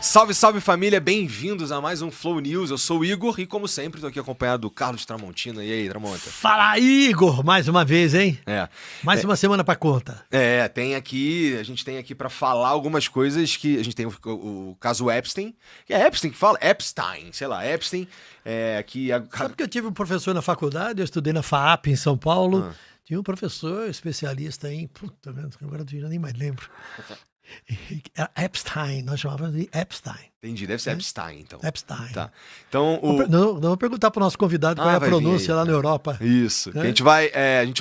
Salve, salve família, bem-vindos a mais um Flow News. Eu sou o Igor e, como sempre, tô aqui acompanhado do Carlos Tramontina. E aí, Tramonta? Fala, Igor! Mais uma vez, hein? É. Mais uma semana pra conta. A gente tem aqui pra falar algumas coisas que a gente tem o caso Epstein, que é Epstein que fala? Epstein, sei lá, Epstein, Sabe que eu tive um professor na faculdade, eu estudei na FAAP em São Paulo, tinha um professor especialista em... Puta, agora eu já nem mais lembro. Era Epstein, nós chamávamos de Epstein. Entendi, deve ser Epstein, então. Epstein. Tá. Então, Não, vou perguntar pro nosso convidado qual é a pronúncia lá na Europa. Isso. A gente vai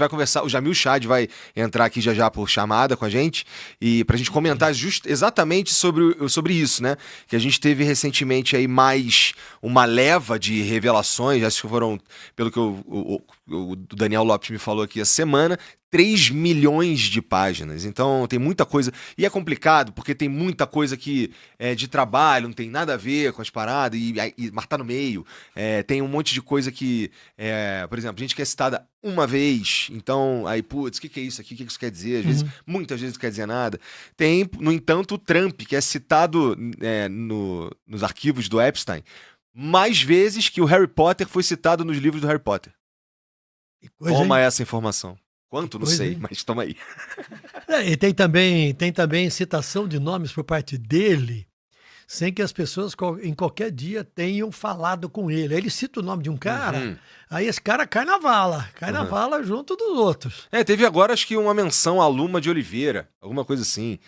conversar, o Jamil Chad vai entrar aqui já por chamada com a gente, e pra gente comentar exatamente sobre isso, né? Que a gente teve recentemente aí mais uma leva de revelações, acho que foram, pelo que o Daniel Lopes me falou aqui essa semana, 3 milhões de páginas. Então tem muita coisa. E é complicado, porque tem muita coisa que é de trabalho, não tem nada a ver com as paradas, mas tá no meio. Tem um monte de coisa que, por exemplo, gente que é citada uma vez, então, aí, putz, o que é isso aqui? O que isso quer dizer? Às vezes, muitas vezes não quer dizer nada. Tem, no entanto, o Trump, que é citado nos arquivos do Epstein, mais vezes que o Harry Potter foi citado nos livros do Harry Potter. Toma essa informação. Quanto? Não sei, mas toma aí. E tem também citação de nomes por parte dele, sem que as pessoas em qualquer dia tenham falado com ele. Aí ele cita o nome de um cara, aí esse cara cai na vala junto dos outros. Teve agora, acho que uma menção à Luma de Oliveira, alguma coisa assim,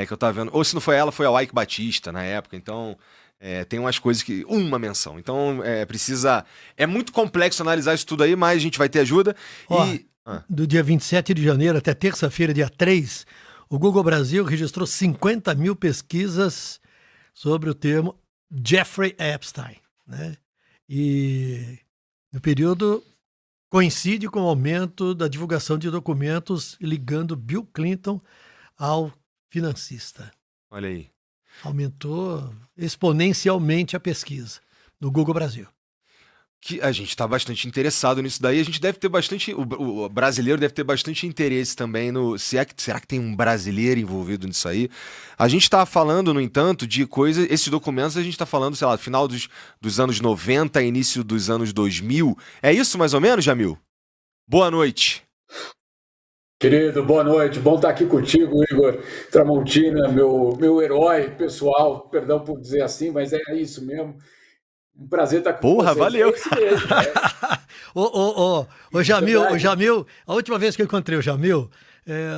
que eu tava vendo. Ou se não foi ela, foi a Ike Batista na época, então... tem umas coisas que... Uma menção. Então, é muito complexo analisar isso tudo aí, mas a gente vai ter ajuda. Do dia 27 de janeiro até terça-feira, dia 3, o Google Brasil registrou 50 mil pesquisas sobre o termo Jeffrey Epstein, né? E no período coincide com o aumento da divulgação de documentos ligando Bill Clinton ao financista. Olha aí. Aumentou exponencialmente a pesquisa no Google Brasil. Que a gente está bastante interessado nisso daí. A gente deve ter bastante... O brasileiro deve ter bastante interesse também no... Será que tem um brasileiro envolvido nisso aí? A gente está falando, no entanto, de coisas... Esses documentos a gente está falando, sei lá, final dos anos 90, início dos anos 2000. É isso mais ou menos, Jamil? Boa noite. Querido, boa noite. Bom estar aqui contigo, Igor Tramontina, meu herói pessoal. Perdão por dizer assim, mas é isso mesmo. Um prazer estar com vocês. Porra, valeu. O Jamil, a última vez que eu encontrei o Jamil,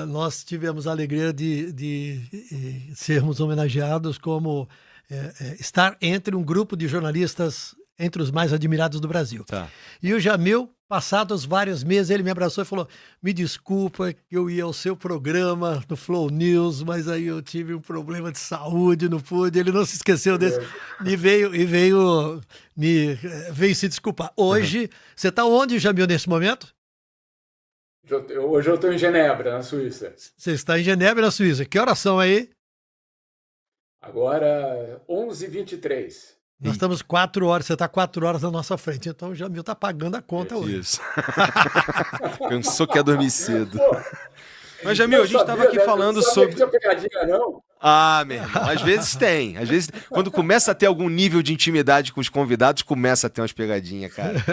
nós tivemos a alegria de sermos homenageados como estar entre um grupo de jornalistas entre os mais admirados do Brasil. Tá. E o Jamil, passados vários meses, ele me abraçou e falou: me desculpa, eu ia ao seu programa no Flow News, mas aí eu tive um problema de saúde, não pude. Ele não se esqueceu desse e veio se desculpar. Hoje, você está onde, Jamil, nesse momento? Hoje eu estou em Genebra, na Suíça. Você está em Genebra, na Suíça. Que horas são aí? Agora, 11h23. Nós estamos 4 horas, você está 4 horas na nossa frente, então o Jamil está pagando a conta hoje. Isso. Pensou que ia dormir cedo. Mas, Jamil, a gente estava aqui falando sobre... Não tinha pegadinha, não? Meu irmão, às vezes tem. Às vezes, quando começa a ter algum nível de intimidade com os convidados, começa a ter umas pegadinhas, cara.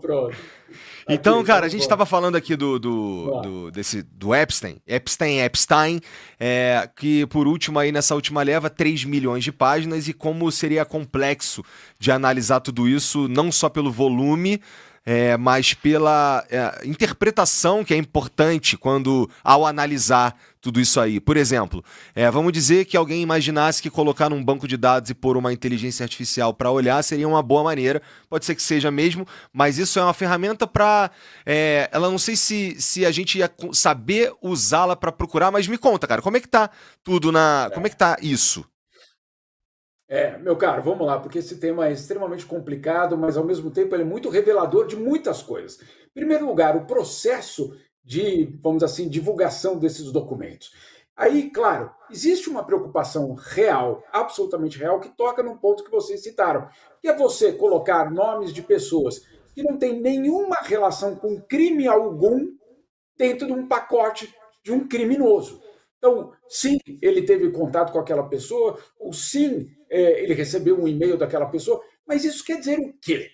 Pronto. Então, cara, a gente estava falando aqui do Epstein, que por último aí nessa última leva 3 milhões de páginas, e como seria complexo de analisar tudo isso, não só pelo volume, mas pela interpretação que é importante ao analisar tudo isso aí. Por exemplo, vamos dizer que alguém imaginasse que colocar num banco de dados e pôr uma inteligência artificial para olhar seria uma boa maneira. Pode ser que seja mesmo, mas isso é uma ferramenta para... ela não sei se a gente ia saber usá-la para procurar, mas me conta, cara, como é que tá tudo como é que tá isso? Meu caro, vamos lá, porque esse tema é extremamente complicado, mas ao mesmo tempo ele é muito revelador de muitas coisas. Em primeiro lugar, o processo de, vamos dizer assim, divulgação desses documentos. Aí, claro, existe uma preocupação real, absolutamente real, que toca num ponto que vocês citaram, que é você colocar nomes de pessoas que não têm nenhuma relação com crime algum dentro de um pacote de um criminoso. Então, sim, ele teve contato com aquela pessoa, ou sim, ele recebeu um e-mail daquela pessoa, mas isso quer dizer o quê?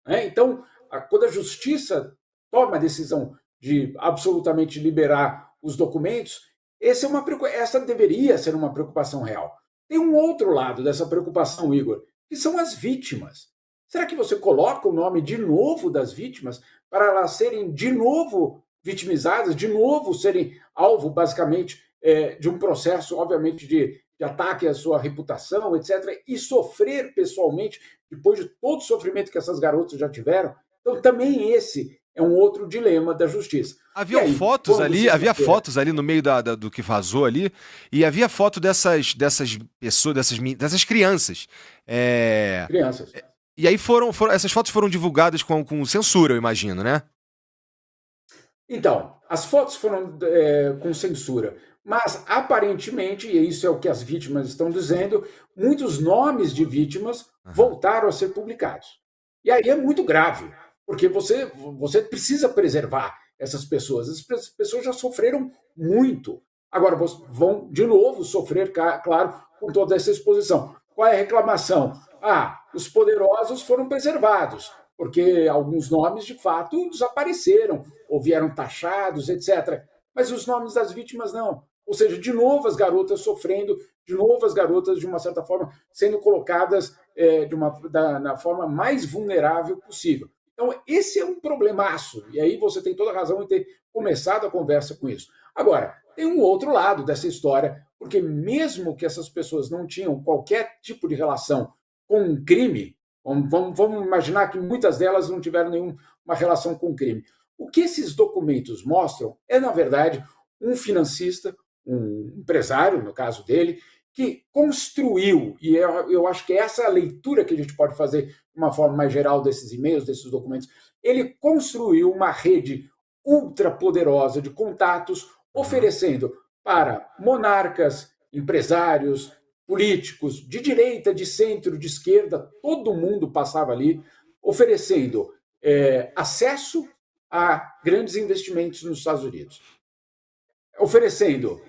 Então, quando a justiça toma a decisão de absolutamente liberar os documentos, essa deveria ser uma preocupação real. Tem um outro lado dessa preocupação, Igor, que são as vítimas. Será que você coloca o nome de novo das vítimas para elas serem de novo vitimizadas, de novo serem alvo, basicamente, de um processo, obviamente, de ataque à sua reputação, etc., e sofrer pessoalmente, depois de todo o sofrimento que essas garotas já tiveram? Então, também esse é um outro dilema da justiça. Havia fotos ali no meio do que vazou ali, e havia foto dessas pessoas, dessas crianças. Crianças. E aí essas fotos foram divulgadas com censura, eu imagino, né? Então, as fotos foram com censura, mas aparentemente, e isso é o que as vítimas estão dizendo, muitos nomes de vítimas voltaram a ser publicados. E aí é muito grave, porque você precisa preservar essas pessoas. As pessoas já sofreram muito. Agora vão, de novo, sofrer, claro, com toda essa exposição. Qual é a reclamação? Os poderosos foram preservados, porque alguns nomes, de fato, desapareceram, ou vieram taxados, etc. Mas os nomes das vítimas não. Ou seja, de novo as garotas sofrendo, de novo as garotas, de uma certa forma, sendo colocadas na forma mais vulnerável possível. Então, esse é um problemaço, e aí você tem toda a razão em ter começado a conversa com isso. Agora, tem um outro lado dessa história, porque mesmo que essas pessoas não tinham qualquer tipo de relação com um crime, vamos imaginar que muitas delas não tiveram nenhuma relação com crime. O que esses documentos mostram é, na verdade, um financista, um empresário, no caso dele, que construiu, e eu acho que essa é a leitura que a gente pode fazer de uma forma mais geral desses e-mails, desses documentos, ele construiu uma rede ultra poderosa de contatos, oferecendo para monarcas, empresários, políticos de direita, de centro, de esquerda, todo mundo passava ali, oferecendo acesso a grandes investimentos nos Estados Unidos. Oferecendo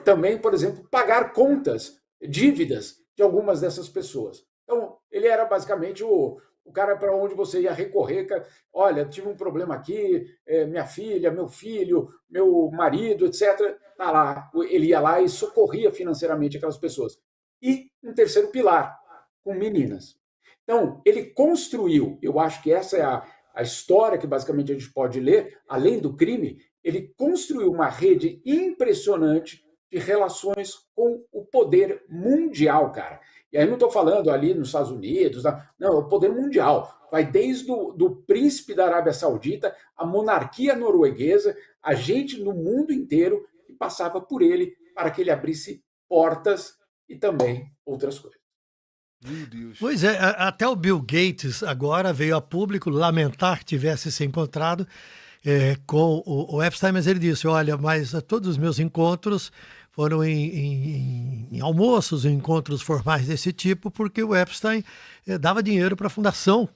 também, por exemplo, pagar contas, dívidas de algumas dessas pessoas. Então, ele era basicamente o cara para onde você ia recorrer. Olha, tive um problema aqui, minha filha, meu filho, meu marido, etc. Tá lá. Ele ia lá e socorria financeiramente aquelas pessoas. E um terceiro pilar, com meninas. Então, ele construiu, eu acho que essa é a história que basicamente a gente pode ler, além do crime, ele construiu uma rede impressionante de relações com o poder mundial, cara. E aí não estou falando ali nos Estados Unidos, não, é o poder mundial. Vai desde do príncipe da Arábia Saudita, a monarquia norueguesa, a gente no mundo inteiro que passava por ele para que ele abrisse portas e também outras coisas. Meu Deus. Pois é, até o Bill Gates agora veio a público lamentar que tivesse se encontrado com o Epstein, mas ele disse, olha, mas todos os meus encontros foram em almoços, em encontros formais desse tipo, porque o Epstein dava dinheiro para a fundação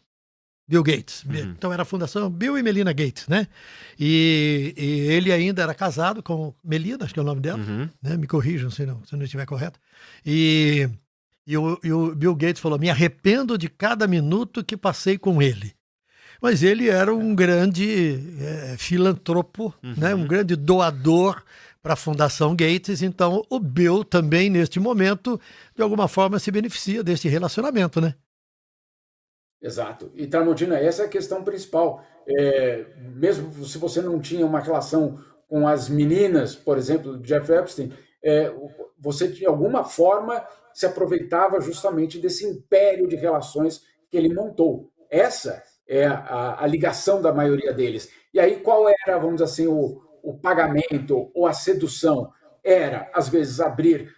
Bill Gates. Então era a fundação Bill e Melinda Gates, né? E ele ainda era casado com Melinda, acho que é o nome dela, né? Me corrijam se não estiver correto. E o Bill Gates falou, me arrependo de cada minuto que passei com ele. Mas ele era um grande filantropo, né? Um grande doador para a Fundação Gates, então o Bill também, neste momento, de alguma forma se beneficia deste relacionamento, né? Exato. E, Tramontina, essa é a questão principal. Mesmo se você não tinha uma relação com as meninas, por exemplo, do Jeff Epstein, você, de alguma forma, se aproveitava justamente desse império de relações que ele montou. Essa é a ligação da maioria deles. E aí, qual era, vamos dizer assim, o pagamento ou a sedução? Era, às vezes, abrir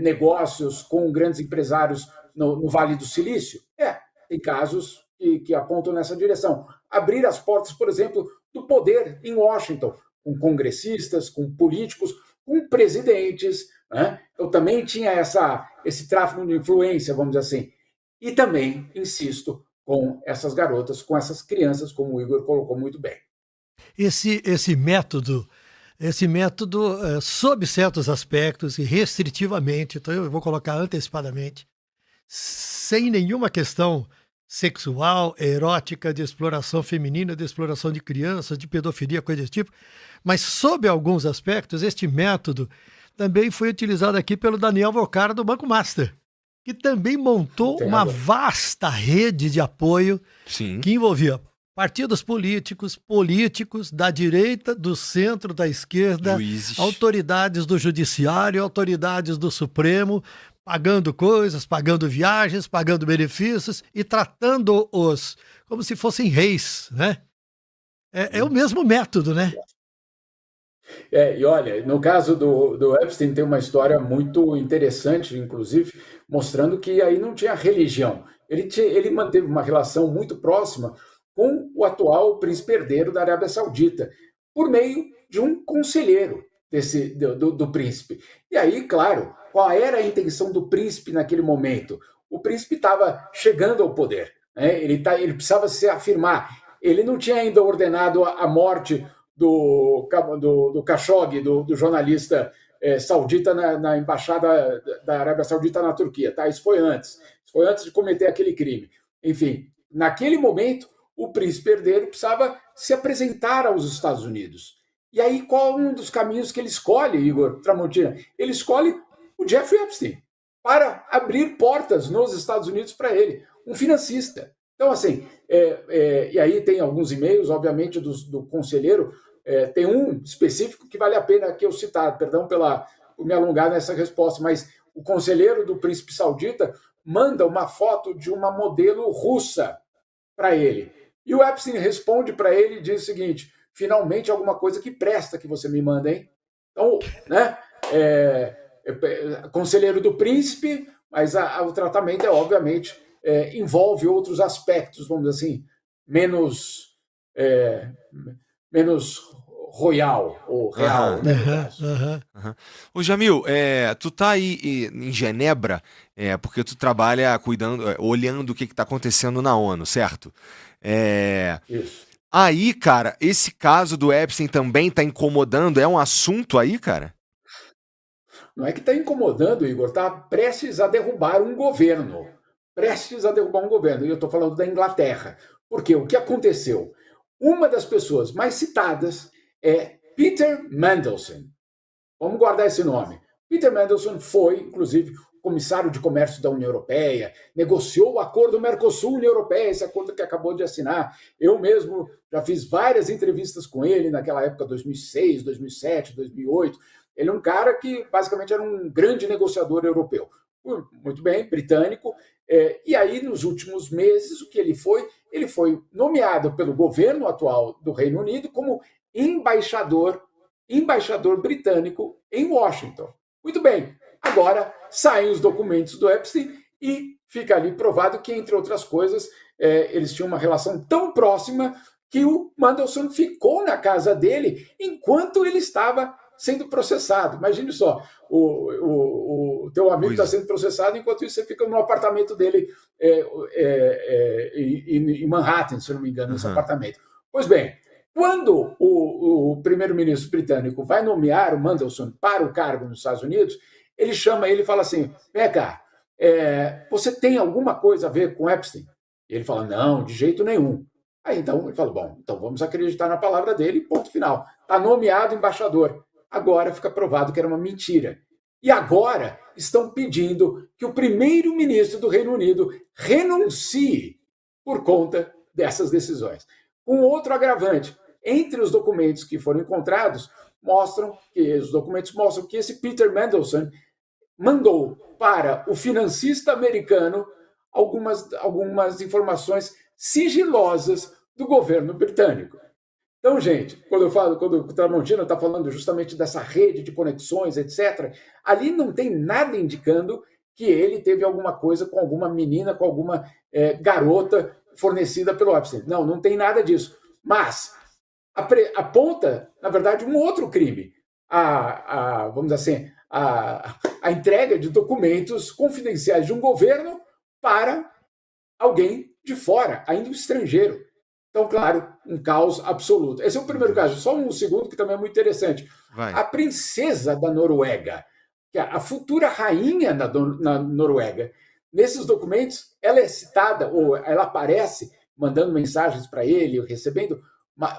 negócios com grandes empresários no Vale do Silício? Tem casos que apontam nessa direção. Abrir as portas, por exemplo, do poder em Washington, com congressistas, com políticos, com presidentes, né? Eu também tinha esse tráfico de influência, vamos dizer assim. E também, insisto, com essas garotas, com essas crianças, como o Igor colocou muito bem. Esse método esse método, sob certos aspectos e restritivamente, então eu vou colocar antecipadamente, sem nenhuma questão sexual, erótica, de exploração feminina, de exploração de crianças, de pedofilia, coisa desse tipo, mas sob alguns aspectos, este método também foi utilizado aqui pelo Daniel Vocara do Banco Master, que também montou uma vasta rede de apoio que envolvia partidos políticos, políticos da direita, do centro, da esquerda, juízes, autoridades do judiciário, autoridades do Supremo, pagando coisas, pagando viagens, pagando benefícios e tratando-os como se fossem reis, né? É o mesmo método, né? E olha, no caso do Epstein tem uma história muito interessante, inclusive, mostrando que aí não tinha religião. Ele manteve uma relação muito próxima com o atual príncipe herdeiro da Arábia Saudita, por meio de um conselheiro do príncipe. E aí, claro, qual era a intenção do príncipe naquele momento? O príncipe estava chegando ao poder, né? Ele precisava se afirmar. Ele não tinha ainda ordenado a morte do Khashoggi, do jornalista saudita na embaixada da Arábia Saudita na Turquia. Tá? Isso foi antes de cometer aquele crime. Enfim, naquele momento, o príncipe herdeiro precisava se apresentar aos Estados Unidos. E aí, qual um dos caminhos que ele escolhe, Igor Tramontina? Ele escolhe o Jeffrey Epstein para abrir portas nos Estados Unidos para ele, um financista. Então, assim, e aí tem alguns e-mails, obviamente, do conselheiro, tem um específico que vale a pena que eu citar, perdão por me alongar nessa resposta, mas o conselheiro do príncipe saudita manda uma foto de uma modelo russa para ele. E o Epstein responde para ele e diz o seguinte: finalmente alguma coisa que presta que você me manda, hein? Então, né, conselheiro do príncipe, mas o tratamento obviamente, envolve outros aspectos, vamos dizer assim, menos royal ou real. Ô Jamil, tu tá aí em Genebra porque tu trabalha cuidando, olhando o que tá acontecendo na ONU, certo? Isso. Aí, cara, esse caso do Epstein também tá incomodando? É um assunto aí, cara? Não é que está incomodando, Igor, está prestes a derrubar um governo. Prestes a derrubar um governo. E eu estou falando da Inglaterra. Porque o que aconteceu? Uma das pessoas mais citadas é Peter Mandelson. Vamos guardar esse nome. Peter Mandelson foi, inclusive, comissário de comércio da União Europeia, negociou o acordo Mercosul-União Europeia, esse acordo que acabou de assinar. Eu mesmo já fiz várias entrevistas com ele naquela época, 2006, 2007, 2008. Ele é um cara que basicamente era um grande negociador europeu. Muito bem, britânico. E aí, nos últimos meses, o que ele foi? Ele foi nomeado pelo governo atual do Reino Unido como embaixador britânico em Washington. Muito bem, agora saem os documentos do Epstein e fica ali provado que, entre outras coisas, eles tinham uma relação tão próxima que o Mandelson ficou na casa dele enquanto ele estava sendo processado. Imagine só, o teu amigo está sendo processado, enquanto isso você fica no apartamento dele em Manhattan, se eu não me engano, nesse apartamento. Pois bem, quando o primeiro-ministro britânico vai nomear o Mandelson para o cargo nos Estados Unidos, ele chama ele e fala assim: vem cá, você tem alguma coisa a ver com Epstein? E ele fala: não, de jeito nenhum. Aí então ele fala: bom, então vamos acreditar na palavra dele, ponto final. Está nomeado embaixador. Agora fica provado que era uma mentira. E agora estão pedindo que o primeiro-ministro do Reino Unido renuncie por conta dessas decisões. Um outro agravante: entre os documentos que foram encontrados, os documentos mostram que esse Peter Mandelson mandou para o financista americano algumas informações sigilosas do governo britânico. Então, gente, quando o Tramontina está falando justamente dessa rede de conexões, etc., ali não tem nada indicando que ele teve alguma coisa com alguma menina, com alguma garota fornecida pelo Epstein. Não tem nada disso. Mas aponta, na verdade, um outro crime. Vamos dizer assim, a entrega de documentos confidenciais de um governo para alguém de fora, ainda um estrangeiro. Então, claro, um caos absoluto. Esse é o primeiro caso. Só um segundo, que também é muito interessante. Vai. A princesa da Noruega, que é a futura rainha na Noruega, nesses documentos, ela é citada, ou ela aparece mandando mensagens para ele, recebendo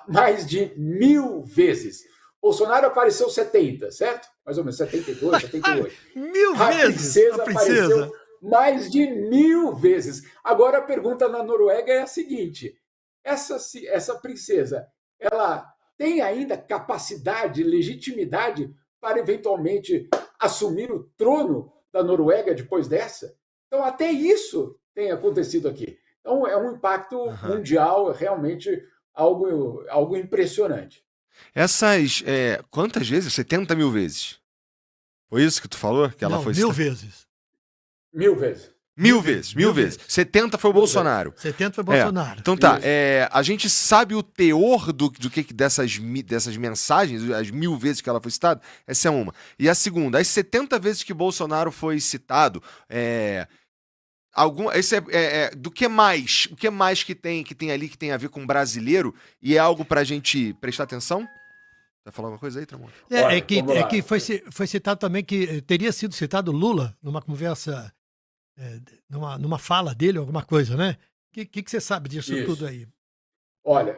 mais de 1000 vezes. Bolsonaro apareceu 70, certo? Mais ou menos 72, 78. 1000 A vezes princesa a princesa. apareceu mais de 1000 vezes. Agora a pergunta na Noruega é a seguinte: essa princesa, ela tem ainda capacidade, legitimidade para eventualmente assumir o trono da Noruega depois dessa? Então até isso tem acontecido aqui. Então é um impacto mundial, realmente algo impressionante. Essas, quantas vezes? 70 mil vezes. Foi isso que tu falou? Que ela Não, foi 1000 vezes. 1000 vezes. 1000 vezes, 1000 vezes. 70 foi o Bolsonaro. 70 foi Bolsonaro. Então tá, a gente sabe o teor do que dessas mensagens, as 1000 vezes que ela foi citada? Essa é uma. E a segunda, as 70 vezes que Bolsonaro foi citado, do que mais? O que mais que tem ali que tem a ver com brasileiro e é algo pra gente prestar atenção? Vai falar alguma coisa aí, Tramon? É que foi citado também que teria sido citado Lula numa conversa, numa fala dele, alguma coisa, né? O que você sabe disso tudo aí? Olha,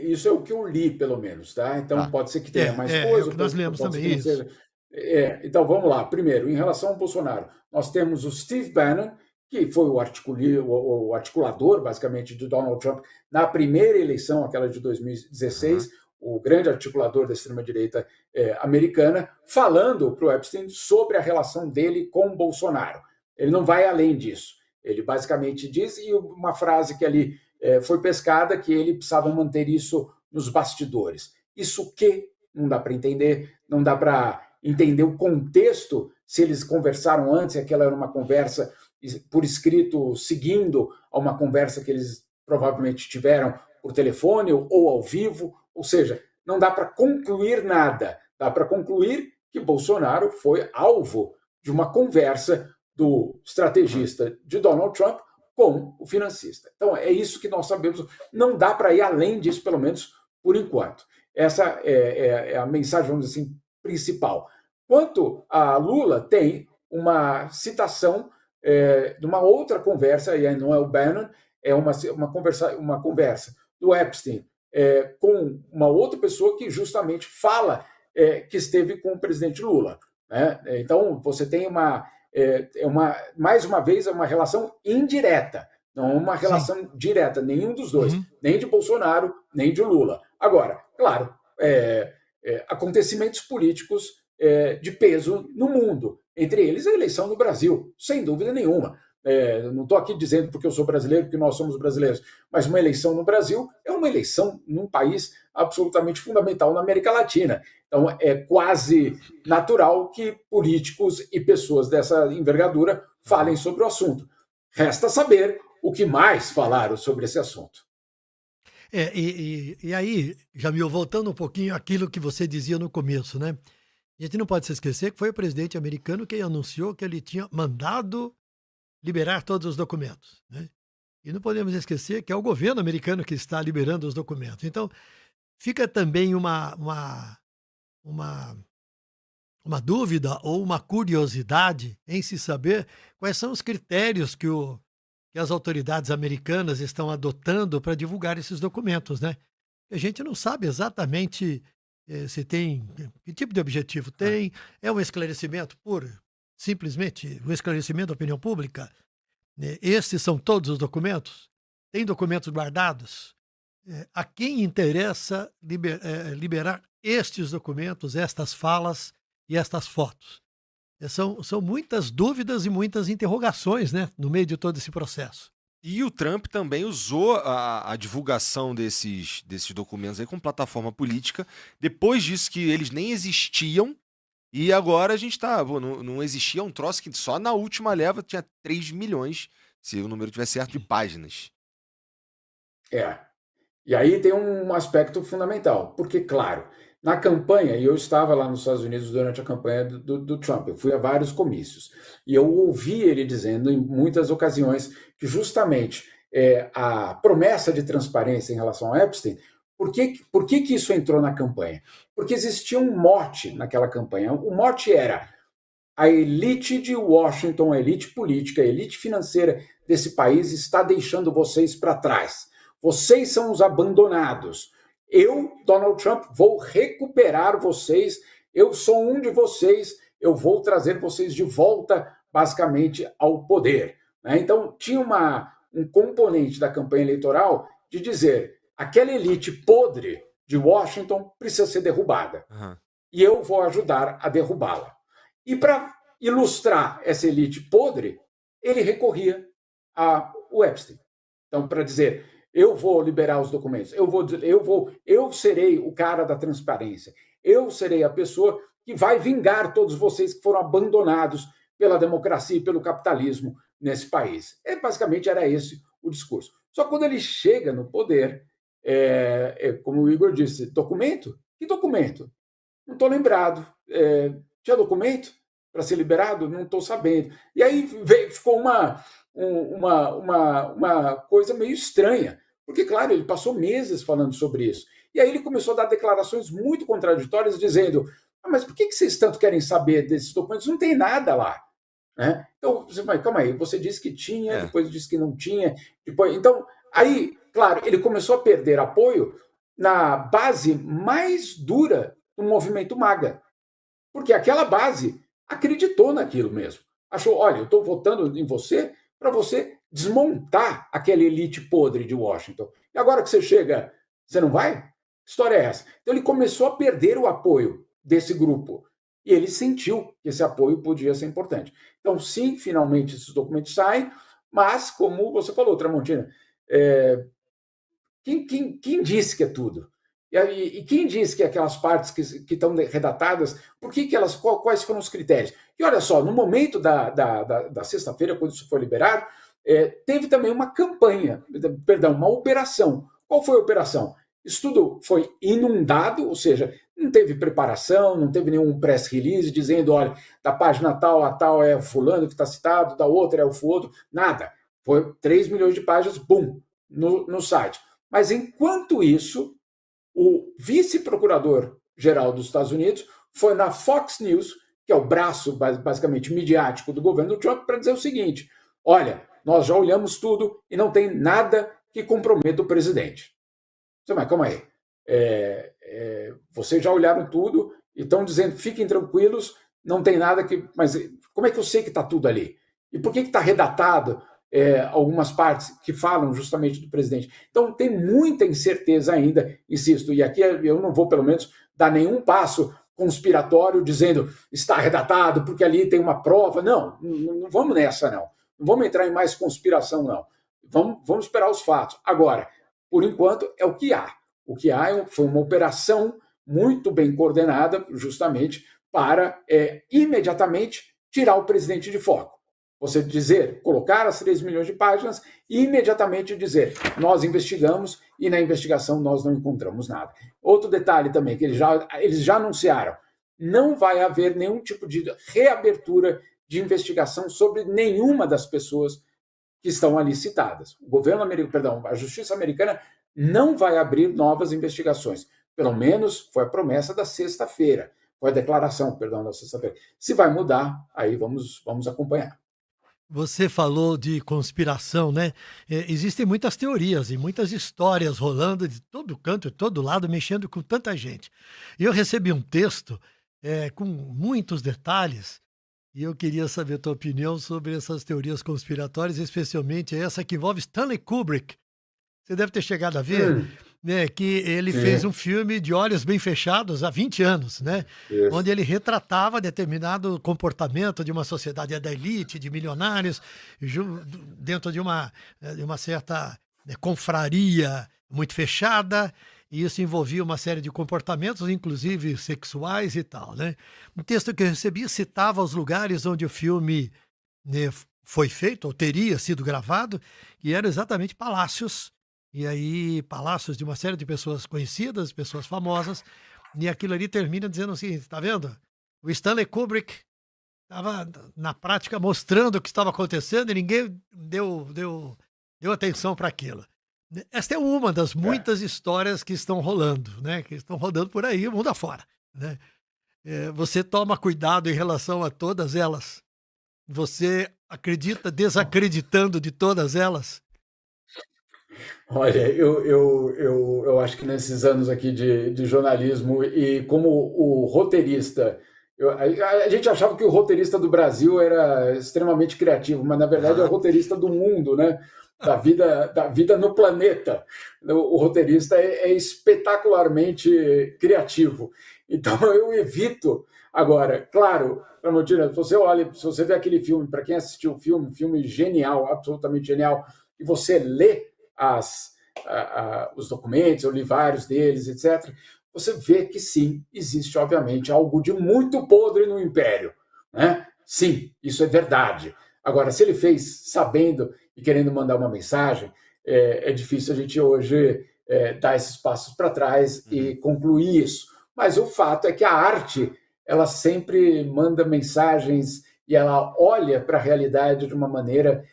isso é o que eu li, pelo menos, tá? Então pode ser que tenha mais coisa. É o que nós lemos também, isso. Então vamos lá. Primeiro, em relação ao Bolsonaro, nós temos o Steve Bannon, que foi o articulador, basicamente, de Donald Trump na primeira eleição, aquela de 2016, o grande articulador da extrema-direita americana, falando para o Epstein sobre a relação dele com Bolsonaro. Ele não vai além disso. Ele basicamente diz, e uma frase que ali foi pescada, que ele precisava manter isso nos bastidores. Isso o quê? Não dá para entender, não dá para entender o contexto, se eles conversaram antes, se aquela era uma conversa por escrito, seguindo a uma conversa que eles provavelmente tiveram por telefone ou ao vivo, ou seja, não dá para concluir nada. Dá para concluir que Bolsonaro foi alvo de uma conversa do estrategista de Donald Trump com o financista. Então, é isso que nós sabemos. Não dá para ir além disso, pelo menos por enquanto. Essa é a mensagem, vamos dizer assim, principal. Quanto a Lula, tem uma citação de uma outra conversa, e aí não é o Bannon, é uma conversa do Epstein com uma outra pessoa que justamente fala que esteve com o presidente Lula. Né? Então, você tem mais uma vez, uma relação indireta, não uma relação direta, nenhum dos dois, nem de Bolsonaro, nem de Lula. Agora, claro, acontecimentos políticos de peso no mundo, entre eles a eleição no Brasil, sem dúvida nenhuma. Não estou aqui dizendo porque eu sou brasileiro, porque nós somos brasileiros, mas uma eleição no Brasil é uma eleição num país absolutamente fundamental na América Latina. Então, é quase natural que políticos e pessoas dessa envergadura falem sobre o assunto. Resta saber o que mais falaram sobre esse assunto. E aí, Jamil, voltando um pouquinho àquilo que você dizia no começo, né? A gente não pode se esquecer que foi o presidente americano quem anunciou que ele tinha mandado liberar todos os documentos, né? E não podemos esquecer que é o governo americano que está liberando os documentos. Então, fica também uma dúvida ou uma curiosidade em se saber quais são os critérios que as autoridades americanas estão adotando para divulgar esses documentos, né? A gente não sabe exatamente se tem, que tipo de objetivo tem, é um esclarecimento simplesmente um esclarecimento da opinião pública. Estes são todos os documentos? Tem documentos guardados? A quem interessa liberar estes documentos, estas falas e estas fotos? São muitas dúvidas e muitas interrogações, né, no meio de todo esse processo. E o Trump também usou a divulgação desses documentos aí como plataforma política. Depois disso que eles nem existiam, e agora a gente não existia um troço que só na última leva tinha 3 milhões, se o número tiver certo, de páginas. E aí tem um aspecto fundamental, porque, claro, na campanha, e eu estava lá nos Estados Unidos durante a campanha do Trump, eu fui a vários comícios, e eu ouvi ele dizendo em muitas ocasiões que justamente a promessa de transparência em relação ao Epstein, por que isso entrou na campanha? Porque existia um mote naquela campanha. O mote era: a elite de Washington, a elite política, a elite financeira desse país está deixando vocês para trás. Vocês são os abandonados. Eu, Donald Trump, vou recuperar vocês. Eu sou um de vocês. Eu vou trazer vocês de volta, basicamente, ao poder. Então, tinha um componente da campanha eleitoral de dizer: aquela elite podre de Washington precisa ser derrubada. Uhum. E eu vou ajudar a derrubá-la. E para ilustrar essa elite podre, ele recorria ao Epstein. Então, para dizer: eu vou liberar os documentos, eu serei o cara da transparência, eu serei a pessoa que vai vingar todos vocês que foram abandonados pela democracia e pelo capitalismo nesse país. Basicamente era esse o discurso. Só que quando ele chega no poder, como o Igor disse, documento? Que documento? Não estou lembrado. Tinha documento para ser liberado? Não estou sabendo. E aí ficou uma coisa meio estranha, porque, claro, ele passou meses falando sobre isso. E aí ele começou a dar declarações muito contraditórias, dizendo: mas por que vocês tanto querem saber desses documentos? Não tem nada lá. Né? Então, calma aí, você disse que tinha, depois disse que não tinha. Então, aí, claro, ele começou a perder apoio na base mais dura do movimento MAGA. Porque aquela base acreditou naquilo mesmo. Achou: olha, eu estou votando em você para você desmontar aquela elite podre de Washington. E agora que você chega, você não vai? Que história é essa? Então ele começou a perder o apoio desse grupo. E ele sentiu que esse apoio podia ser importante. Então, sim, finalmente esses documentos saem, mas, como você falou, Tramontina, quem disse que é tudo? E quem disse que aquelas partes que estão redatadas, quais foram os critérios? E olha só, no momento da sexta-feira, quando isso foi liberado, teve também uma campanha, uma operação. Qual foi a operação? Isso tudo foi inundado, ou seja, não teve preparação, não teve nenhum press release dizendo: olha, da página tal a tal é o fulano que está citado, da outra é o outro, nada. Foi 3 milhões de páginas, bum, no site. Mas, enquanto isso, o vice-procurador-geral dos Estados Unidos foi na Fox News, que é o braço, basicamente, midiático do governo Trump, para dizer o seguinte: olha, nós já olhamos tudo e não tem nada que comprometa o presidente. Mas calma aí. Vocês já olharam tudo e estão dizendo: fiquem tranquilos, não tem nada que... Mas como é que eu sei que está tudo ali? E por que está redatado algumas partes que falam justamente do presidente? Então, tem muita incerteza ainda, insisto, e aqui eu não vou, pelo menos, dar nenhum passo conspiratório dizendo: está redatado porque ali tem uma prova. Não vamos nessa, não. Não vamos entrar em mais conspiração, não. Vamos esperar os fatos. Agora, por enquanto, é o que há. O que há foi uma operação muito bem coordenada, justamente para imediatamente tirar o presidente de foco. Você colocar as 3 milhões de páginas e imediatamente dizer: nós investigamos e na investigação nós não encontramos nada. Outro detalhe também, que eles já anunciaram: não vai haver nenhum tipo de reabertura de investigação sobre nenhuma das pessoas que estão ali citadas. O governo americano, a justiça americana não vai abrir novas investigações. Pelo menos foi a promessa da sexta-feira. Foi a declaração, da sexta-feira. Se vai mudar, aí vamos acompanhar. Você falou de conspiração, né? Existem muitas teorias e muitas histórias rolando de todo canto, de todo lado, mexendo com tanta gente. E eu recebi um texto com muitos detalhes e eu queria saber a tua opinião sobre essas teorias conspiratórias, especialmente essa que envolve Stanley Kubrick. Você deve ter chegado a ver, né, que ele fez um filme de olhos bem fechados há 20 anos, né? Isso. Onde ele retratava determinado comportamento de uma sociedade da elite, de milionários, dentro de uma certa confraria muito fechada, e isso envolvia uma série de comportamentos, inclusive sexuais e tal, né? Um texto que eu recebi citava os lugares onde o filme, né, foi feito, ou teria sido gravado, e eram exatamente palácios. E aí, palácios de uma série de pessoas conhecidas, pessoas famosas, e aquilo ali termina dizendo assim: tá vendo? O Stanley Kubrick estava, na prática, mostrando o que estava acontecendo e ninguém deu deu atenção para aquilo. Esta é uma das muitas histórias que estão rolando, né? Que estão rodando por aí, mundo afora, né? Você toma cuidado em relação a todas elas? Você acredita desacreditando de todas elas? Olha, eu acho que nesses anos aqui de jornalismo e como o roteirista, a gente achava que o roteirista do Brasil era extremamente criativo, mas na verdade é o roteirista do mundo, né? Da vida no planeta. O roteirista é espetacularmente criativo. Então eu evito. Agora, claro, Tramontina, se você olha, se você vê aquele filme, para quem assistiu o filme, filme genial, absolutamente genial, e você lê os documentos, eu li vários deles, etc., você vê que sim, existe, obviamente, algo de muito podre no Império. Né? Sim, isso é verdade. Agora, se ele fez sabendo e querendo mandar uma mensagem, é difícil a gente hoje dar esses passos para trás e concluir isso. Mas o fato é que a arte, ela sempre manda mensagens e ela olha para a realidade de uma maneira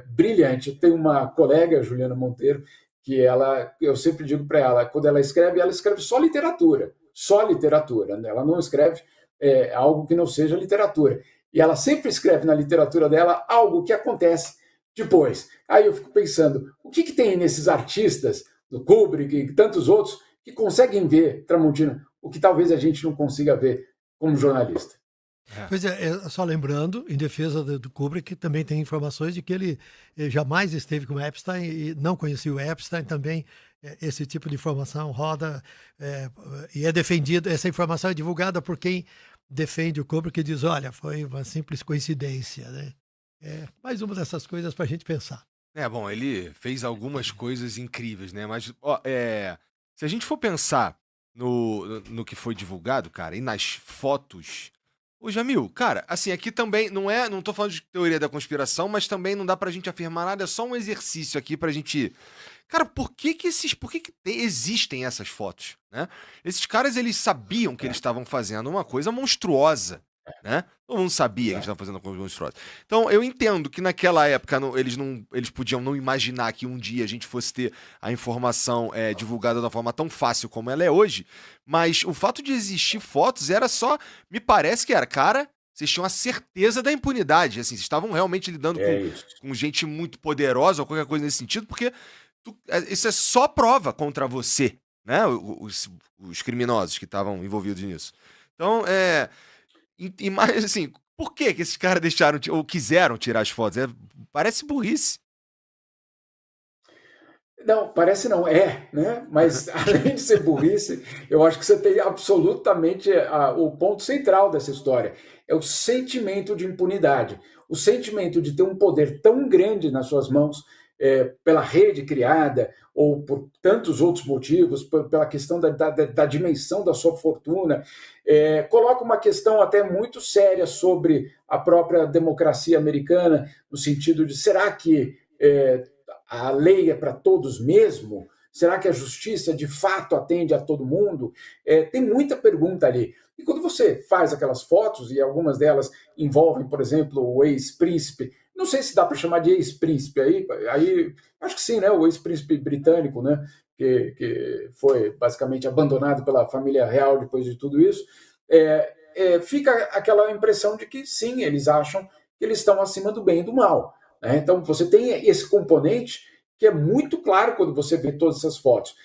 brilhante. Eu tenho uma colega, Juliana Monteiro, que eu sempre digo para ela, quando ela escreve só literatura, né? Ela não escreve algo que não seja literatura. E ela sempre escreve na literatura dela algo que acontece depois. Aí eu fico pensando, o que tem nesses artistas, do Kubrick e tantos outros, que conseguem ver, Tramontina, o que talvez a gente não consiga ver como jornalista? Pois só lembrando, em defesa do Kubrick, que também tem informações de que ele jamais esteve com o Epstein e não conhecia o Epstein também. Esse tipo de informação roda e é defendido, essa informação é divulgada por quem defende o Kubrick e diz, olha, foi uma simples coincidência, né? Mais uma dessas coisas para a gente pensar. Bom, ele fez algumas coisas incríveis, né? Mas, ó, se a gente for pensar no que foi divulgado, cara, e nas fotos. Ô, Jamil, cara, assim, aqui também não tô falando de teoria da conspiração, mas também não dá pra gente afirmar nada, é só um exercício aqui pra gente. Cara, por que existem essas fotos, né? Esses caras, eles sabiam que eles estavam fazendo uma coisa monstruosa, né? Todo mundo sabia que eles estavam fazendo uma coisa monstruosa. Então, eu entendo que naquela época eles podiam não imaginar que um dia a gente fosse ter a informação divulgada de uma forma tão fácil como ela é hoje, mas o fato de existir fotos era só, me parece que era, cara, vocês tinham a certeza da impunidade, assim, vocês estavam realmente lidando com gente muito poderosa ou qualquer coisa nesse sentido, porque isso é só prova contra você, né? Os criminosos que estavam envolvidos nisso. Então, e mais assim, por que esses caras deixaram ou quiseram tirar as fotos? Parece burrice. Não, parece não, né? Mas além de ser burrice, eu acho que você tem absolutamente o ponto central dessa história. É o sentimento de impunidade. O sentimento de ter um poder tão grande nas suas mãos, pela rede criada, ou por tantos outros motivos, pela questão da dimensão da sua fortuna, coloca uma questão até muito séria sobre a própria democracia americana, no sentido de, será que a lei é para todos mesmo? Será que a justiça de fato atende a todo mundo? Tem muita pergunta ali. E quando você faz aquelas fotos, e algumas delas envolvem, por exemplo, o ex-príncipe, não sei se dá para chamar de ex-príncipe aí acho que sim, né? O ex-príncipe britânico, né? Que foi basicamente abandonado pela família real depois de tudo isso, fica aquela impressão de que sim, eles acham que eles estão acima do bem e do mal. Né? Então você tem esse componente que é muito claro quando você vê todas essas fotos.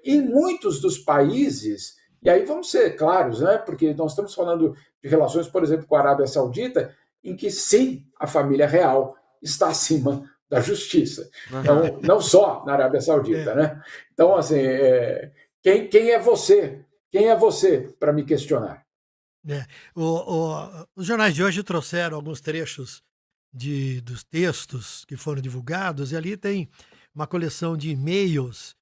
Em muitos dos países, e aí vamos ser claros, né? Porque nós estamos falando de relações, por exemplo, com a Arábia Saudita, em que sim, a família real está acima da justiça. Então, não só na Arábia Saudita, né? Então, assim, quem é você? Quem é você para me questionar? Os jornais de hoje trouxeram alguns trechos dos textos que foram divulgados, e ali tem uma coleção de e-mails,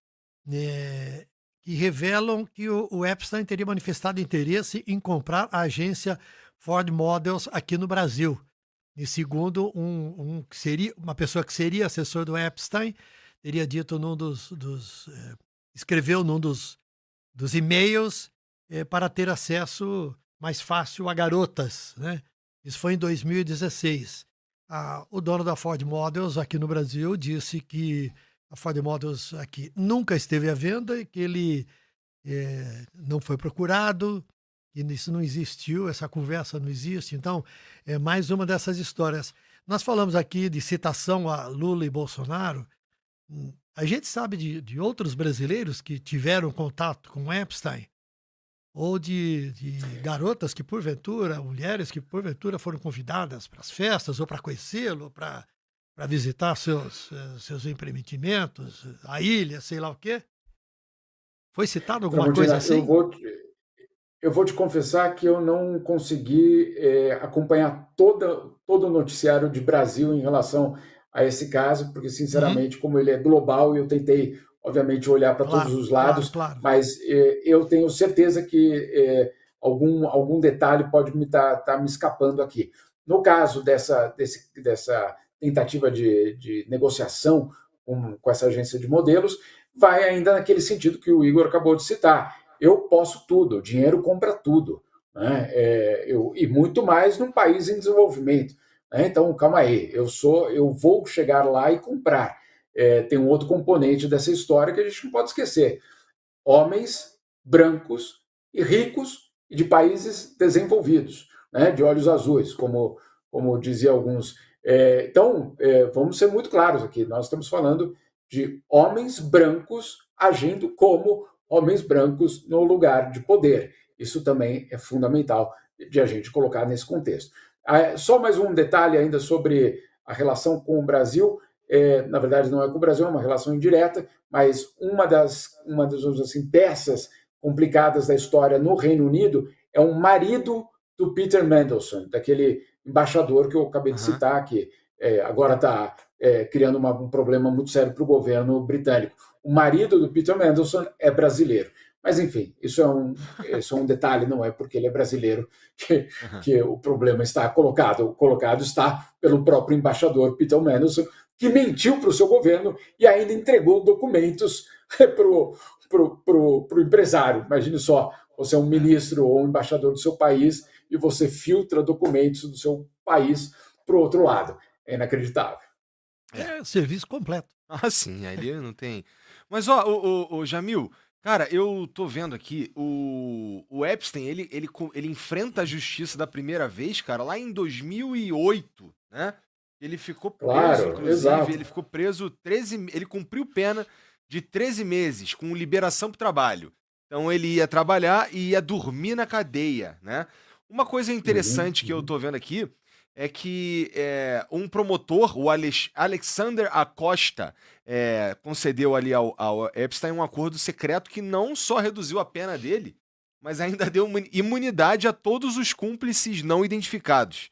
né, que revelam que o Epstein teria manifestado interesse em comprar a agência Ford Models aqui no Brasil. E segundo que seria uma pessoa que seria assessor do Epstein, teria dito escreveu num dos e-mails para ter acesso mais fácil a garotas, né? Isso foi em 2016. o dono da Ford Models aqui no Brasil disse que a Ford Models aqui nunca esteve à venda e que ele não foi procurado, que isso não existiu, essa conversa não existe. Então, é mais uma dessas histórias. Nós falamos aqui de citação a Lula e Bolsonaro. A gente sabe de outros brasileiros que tiveram contato com Epstein, ou de garotas que porventura, mulheres que porventura foram convidadas para as festas, ou para conhecê-lo, para visitar seus empreendimentos, a ilha, sei lá o quê. Foi citado alguma coisa assim? Eu vou te confessar que eu não consegui acompanhar todo o noticiário de Brasil em relação a esse caso, porque, sinceramente, como ele é global, eu tentei, obviamente, olhar para todos os lados, claro. Mas eu tenho certeza que algum detalhe pode me tá me escapando aqui. No caso dessa tentativa de negociação com essa agência de modelos, vai ainda naquele sentido que o Igor acabou de citar. Eu posso tudo, o dinheiro compra tudo, né? E muito mais num país em desenvolvimento. Né? Então, calma aí, eu vou chegar lá e comprar. Tem um outro componente dessa história que a gente não pode esquecer. Homens brancos e ricos e de países desenvolvidos, né? De olhos azuis, como diziam alguns. Então, vamos ser muito claros aqui. Nós estamos falando de homens brancos agindo como homens brancos no lugar de poder. Isso também é fundamental de a gente colocar nesse contexto. Só mais um detalhe ainda sobre a relação com o Brasil. Na verdade, não é com o Brasil, é uma relação indireta, mas uma das assim, peças complicadas da história no Reino Unido é um marido do Peter Mandelson, daquele embaixador que eu acabei de citar, que agora está criando um problema muito sério para o governo britânico. O marido do Peter Mandelson é brasileiro. Mas, enfim, isso é um detalhe, não é porque ele é brasileiro que o problema está colocado. Colocado está pelo próprio embaixador Peter Mandelson, que mentiu para o seu governo e ainda entregou documentos para o empresário. Imagine só, você é um ministro ou um embaixador do seu país e você filtra documentos do seu país para o outro lado. É inacreditável. Serviço completo. Sim, ali não tem... Mas, ó, Jamil, cara, eu tô vendo aqui, o Epstein, ele enfrenta a justiça da primeira vez, cara, lá em 2008, né? Ele ficou preso, claro, inclusive, exato. Ele ficou preso ele cumpriu pena de 13 meses, com liberação pro trabalho. Então ele ia trabalhar e ia dormir na cadeia, né? Uma coisa interessante que eu tô vendo aqui é que um promotor, o Alexander Acosta, concedeu ali ao Epstein um acordo secreto que não só reduziu a pena dele, mas ainda deu imunidade a todos os cúmplices não identificados.